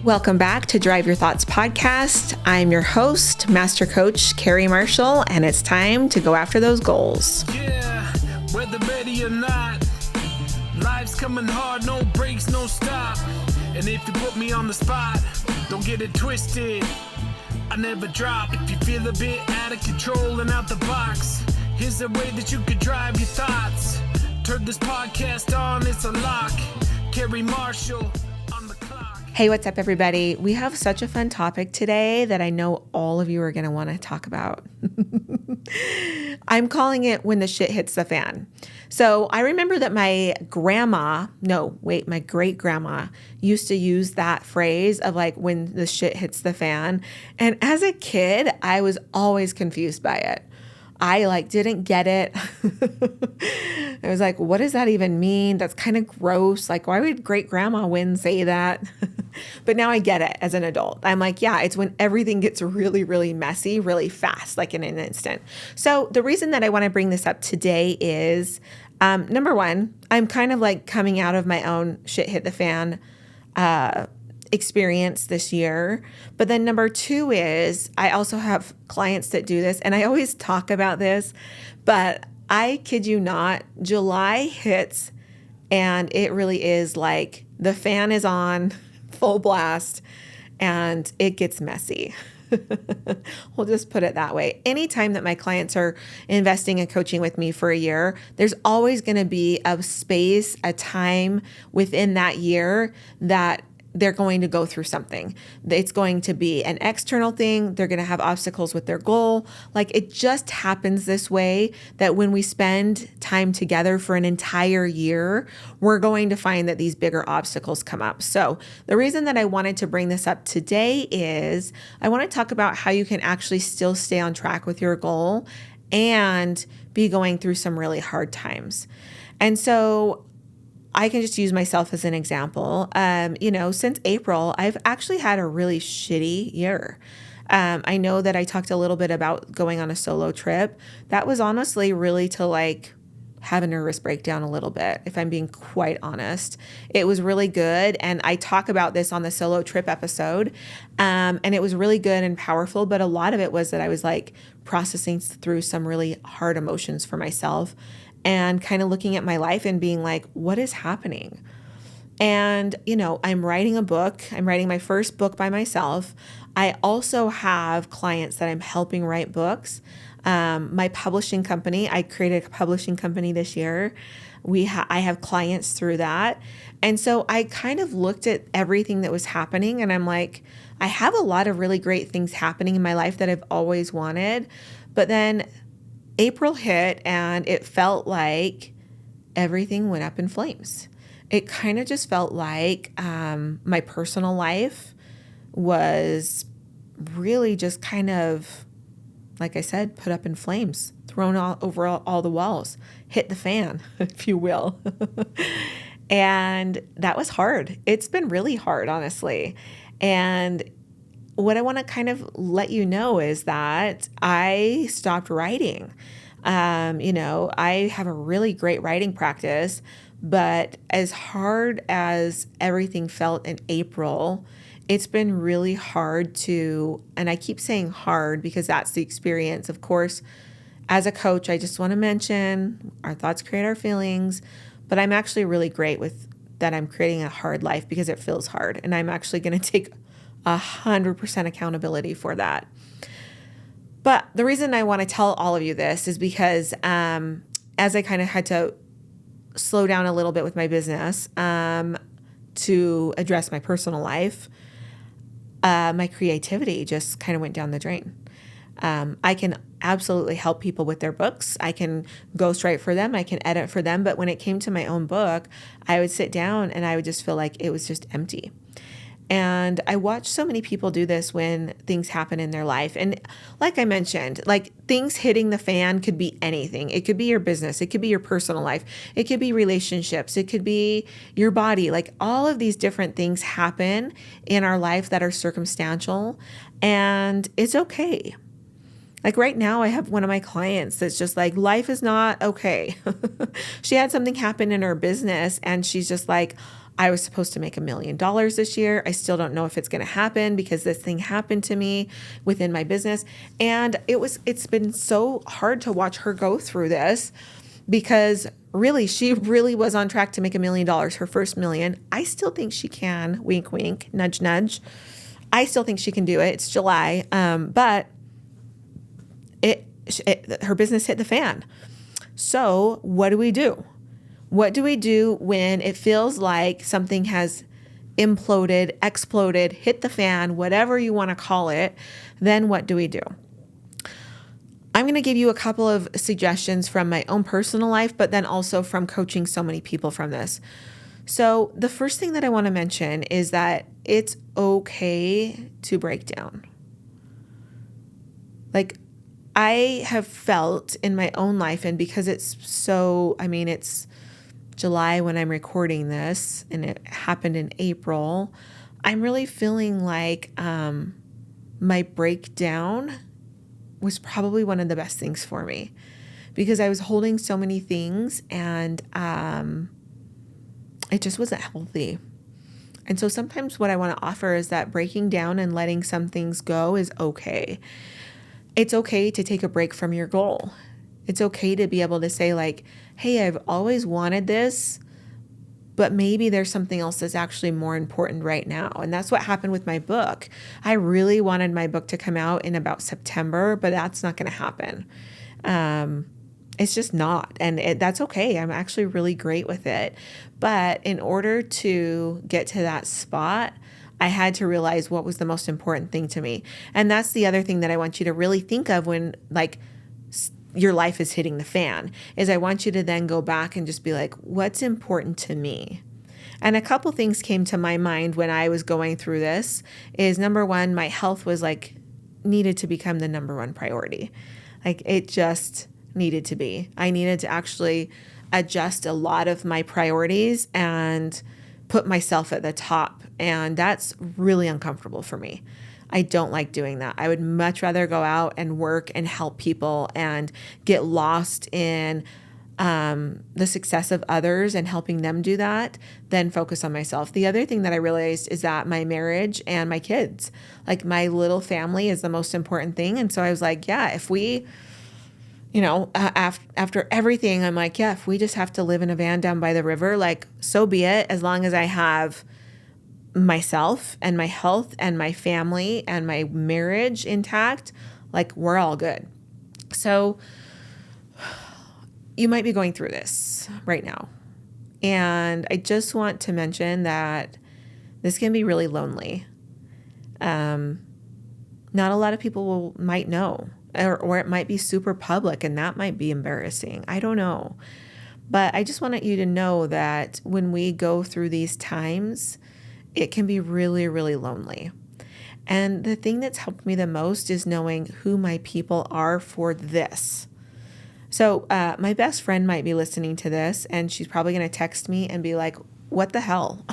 Welcome back to Drive Your Thoughts podcast. I'm your host, Master Coach Carrie Marshall, and it's time to go after those goals. Yeah, whether ready or not, life's coming hard, no breaks, no stop. And if you put me on the spot, don't get it twisted, I never drop. If you feel a bit out of control and out the box, here's a way that you could drive your thoughts. Turn this podcast on, it's a lock. Carrie Marshall on the clock. Hey, what's up, everybody? We have such a fun topic today that I know all of you are going to want to talk about. I'm calling it when the shit hits the fan. So I remember that my great grandma used to use that phrase of like when the shit hits the fan. And as a kid, I was always confused by it. I didn't get it. I was like, what does that even mean? That's kind of gross. Like, why would great grandma Wynn say that? But now I get it as an adult. I'm like, yeah, it's when everything gets really, really messy, really fast, like in an instant. So the reason that I want to bring this up today is, number one, I'm kind of like coming out of my own shit hit the fan experience this year. But then number two is I also have clients that do this, and I always talk about this, but I kid you not, July hits and it really is like the fan is on full blast and it gets messy. We'll just put it that way. Anytime that my clients are investing in coaching with me for a year, there's always going to be a space, a time within that year that they're going to go through something. It's going to be an external thing. They're going to have obstacles with their goal. Like it just happens this way that when we spend time together for an entire year, we're going to find that these bigger obstacles come up. So the reason that I wanted to bring this up today is I want to talk about how you can actually still stay on track with your goal and be going through some really hard times. And so I can just use myself as an example. Since April, I've actually had a really shitty year. I know that I talked a little bit about going on a solo trip. That was honestly really to like have a nervous breakdown a little bit, if I'm being quite honest. It was really good. And I talk about this on the solo trip episode. And it was really good and powerful. But a lot of it was that I was like processing through some really hard emotions for myself and kind of looking at my life and being like, what is happening? And, I'm writing a book. I'm writing my first book by myself. I also have clients that I'm helping write books. My publishing company, I created a publishing company this year. I have clients through that. And so I kind of looked at everything that was happening and I'm like, I have a lot of really great things happening in my life that I've always wanted. But then April hit and it felt like everything went up in flames. It kind of just felt like my personal life was really just kind of, like I said, put up in flames, thrown over all the walls, hit the fan, if you will. And that was hard. It's been really hard, honestly. And what I want to kind of let you know is that I stopped writing. I have a really great writing practice, but as hard as everything felt in April, it's been really hard and I keep saying hard because that's the experience. Of course, as a coach, I just want to mention our thoughts create our feelings, but I'm actually really great with that. I'm creating a hard life because it feels hard. And I'm actually going to take 100% accountability for that. But the reason I want to tell all of you this is because as I kind of had to slow down a little bit with my business to address my personal life, my creativity just kind of went down the drain. I can absolutely help people with their books. I can ghostwrite for them. I can edit for them. But when it came to my own book, I would sit down and I would just feel like it was just empty. And I watch so many people do this when things happen in their life. And like I mentioned, like things hitting the fan could be anything. It could be your business. It could be your personal life. It could be relationships. It could be your body. Like all of these different things happen in our life that are circumstantial, and it's okay. Like right now, I have one of my clients that's just like, life is not okay. She had something happen in her business and she's just like, I was supposed to make $1 million this year. I still don't know if it's going to happen because this thing happened to me within my business. And it's been so hard to watch her go through this because really, she really was on track to make $1 million, her first million. I still think she can, wink, wink, nudge, nudge. I still think she can do it. It's July. But her business hit the fan. So what do we do? What do we do when it feels like something has imploded, exploded, hit the fan, whatever you want to call it? Then what do we do? I'm going to give you a couple of suggestions from my own personal life, but then also from coaching so many people from this. So the first thing that I want to mention is that it's okay to break down. Like, I have felt in my own life, and because it's July when I'm recording this, and it happened in April, I'm really feeling like my breakdown was probably one of the best things for me because I was holding so many things and it just wasn't healthy. And so sometimes what I want to offer is that breaking down and letting some things go is okay. It's okay to take a break from your goal. It's okay to be able to say like, hey, I've always wanted this, but maybe there's something else that's actually more important right now. And that's what happened with my book. I really wanted my book to come out in about September, but that's not going to happen. It's just not. And that's okay. I'm actually really great with it. But in order to get to that spot, I had to realize what was the most important thing to me. And that's the other thing that I want you to really think of when like your life is hitting the fan, is I want you to then go back and just be like, what's important to me? And a couple things came to my mind when I was going through this is number one, my health was like needed to become the number one priority. Like it just needed to be. I needed to actually adjust a lot of my priorities and put myself at the top. And that's really uncomfortable for me. I don't like doing that. I would much rather go out and work and help people and get lost in the success of others and helping them do that than focus on myself. The other thing that I realized is that my marriage and my kids, like my little family is the most important thing. And so I was like, yeah, if we, after everything, I'm like, yeah, if we just have to live in a van down by the river, like so be it, as long as I have myself and my health and my family and my marriage intact, like we're all good. So you might be going through this right now. And I just want to mention that this can be really lonely. Not a lot of people might know, or it might be super public and that might be embarrassing. I don't know. But I just wanted you to know that when we go through these times, it can be really, really lonely. And the thing that's helped me the most is knowing who my people are for this. So my best friend might be listening to this and she's probably going to text me and be like, what the hell?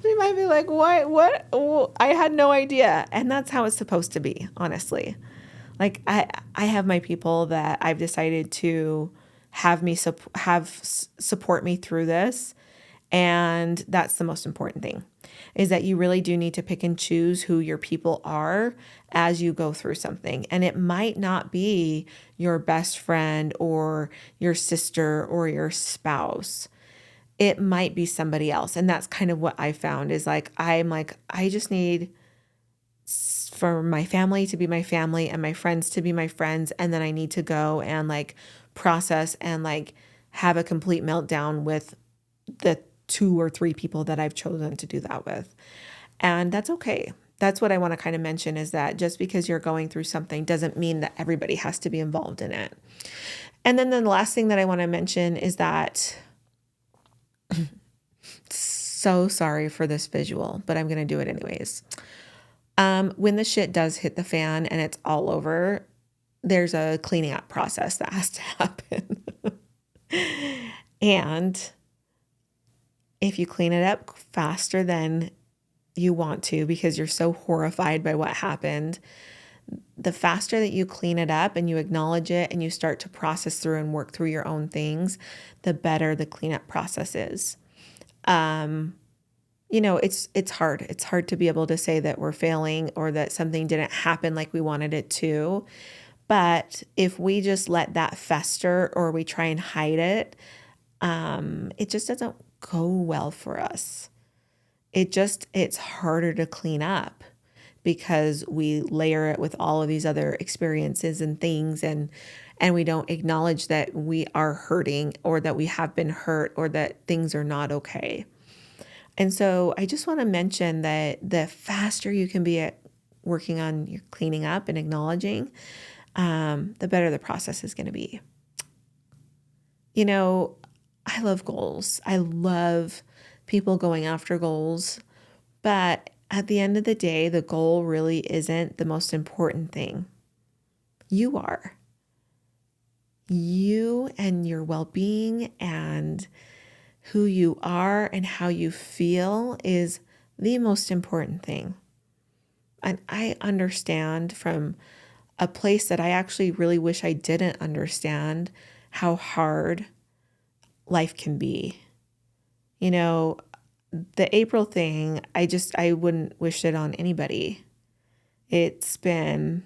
She might be like, what? Oh, I had no idea. And that's how it's supposed to be, honestly. Like I have my people that I've decided to have support me through this. And that's the most important thing, is that you really do need to pick and choose who your people are as you go through something. And it might not be your best friend or your sister or your spouse. It might be somebody else. And that's kind of what I found is like, I just need for my family to be my family and my friends to be my friends. And then I need to go and like process and like have a complete meltdown with the 2 or 3 people that I've chosen to do that with. And that's okay. That's what I want to kind of mention, is that just because you're going through something doesn't mean that everybody has to be involved in it. And then the last thing that I want to mention is that so sorry for this visual, but I'm going to do it anyways. When the shit does hit the fan and it's all over, there's a cleaning up process that has to happen. And if you clean it up faster than you want to because you're so horrified by what happened, the faster that you clean it up and you acknowledge it and you start to process through and work through your own things, the better the cleanup process is. It's hard. It's hard to be able to say that we're failing or that something didn't happen like we wanted it to. But if we just let that fester or we try and hide it, it just doesn't go well for us. It's harder to clean up because we layer it with all of these other experiences and things, and we don't acknowledge that we are hurting or that we have been hurt or that things are not okay. And so I just want to mention that the faster you can be at working on your cleaning up and acknowledging, the better the process is going to be. I love goals. I love people going after goals, but at the end of the day, the goal really isn't the most important thing. You are. You and your well-being and who you are and how you feel is the most important thing. And I understand from a place that I actually really wish I didn't understand how hard life can be. The April thing, I wouldn't wish it on anybody. It's been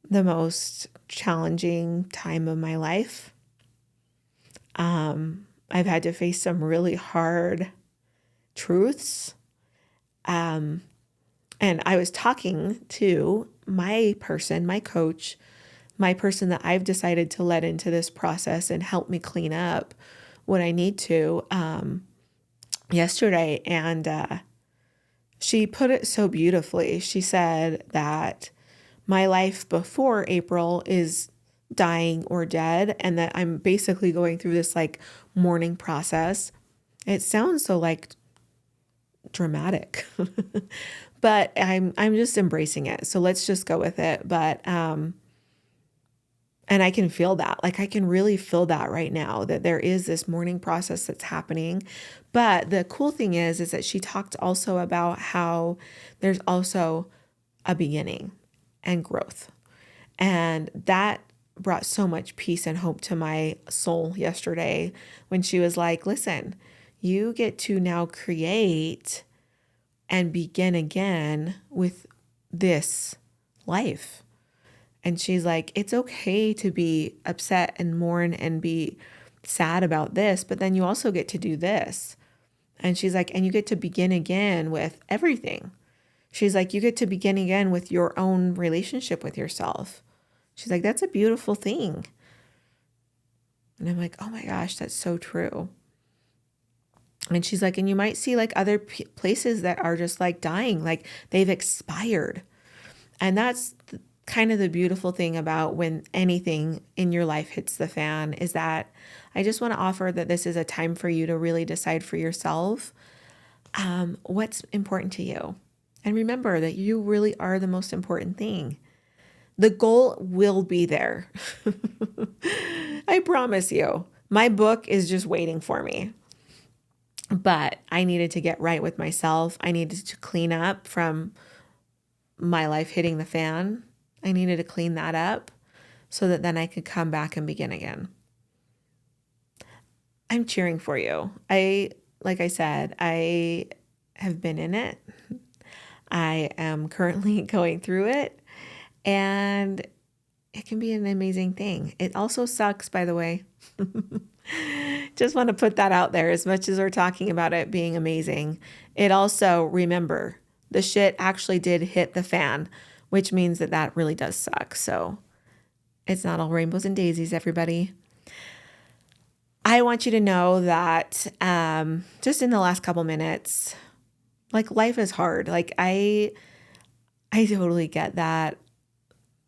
the most challenging time of my life. I've had to face some really hard truths. And I was talking to my coach, my person that I've decided to let into this process and help me clean up what I need to, yesterday. And she put it so beautifully. She said that my life before April is dying or dead, and that I'm basically going through this like mourning process. It sounds so like dramatic, but I'm just embracing it. So let's just go with it. But and I can feel that. Like I can really feel that right now, that there is this mourning process that's happening. But the cool thing is that she talked also about how there's also a beginning and growth. And that brought so much peace and hope to my soul yesterday when she was like, listen, you get to now create and begin again with this life. And she's like, it's okay to be upset and mourn and be sad about this, but then you also get to do this. And she's like, and you get to begin again with everything. She's like, you get to begin again with your own relationship with yourself. She's like, that's a beautiful thing. And I'm like, oh my gosh, that's so true. And she's like, and you might see like other places that are just like dying, like they've expired. And that's kind of the beautiful thing about when anything in your life hits the fan, is that I just want to offer that this is a time for you to really decide for yourself what's important to you. And remember that you really are the most important thing. The goal will be there. I promise you. My book is just waiting for me. But I needed to get right with myself. I needed to clean up from my life hitting the fan. I needed to clean that up so that then I could come back and begin again. I'm cheering for you. Like I said, I have been in it. I am currently going through it. And it can be an amazing thing. It also sucks, by the way. Just want to put that out there. As much as we're talking about it being amazing, it also, remember, the shit actually did hit the fan, which means that really does suck. So it's not all rainbows and daisies, everybody. I want you to know that just in the last couple minutes, like life is hard. Like I totally get that.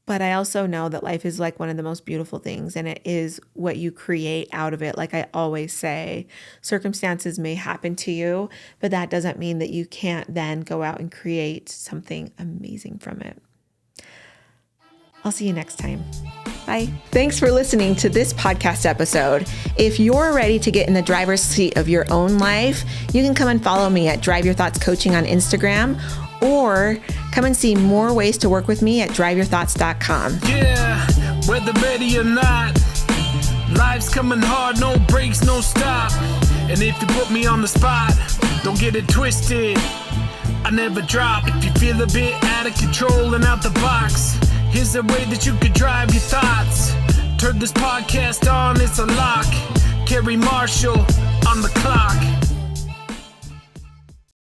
But I also know that life is like one of the most beautiful things, and it is what you create out of it. Like I always say, circumstances may happen to you, but that doesn't mean that you can't then go out and create something amazing from it. I'll see you next time. Bye. Thanks for listening to this podcast episode. If you're ready to get in the driver's seat of your own life, you can come and follow me at Drive Your Thoughts Coaching on Instagram, or come and see more ways to work with me at driveyourthoughts.com. Yeah, whether ready or not, life's coming hard, no breaks, no stop. And if you put me on the spot, don't get it twisted, I never drop. If you feel a bit out of control and out the box, here's a way that you could drive your thoughts. Turn this podcast on, it's a lock. Carrie Marshall on the clock.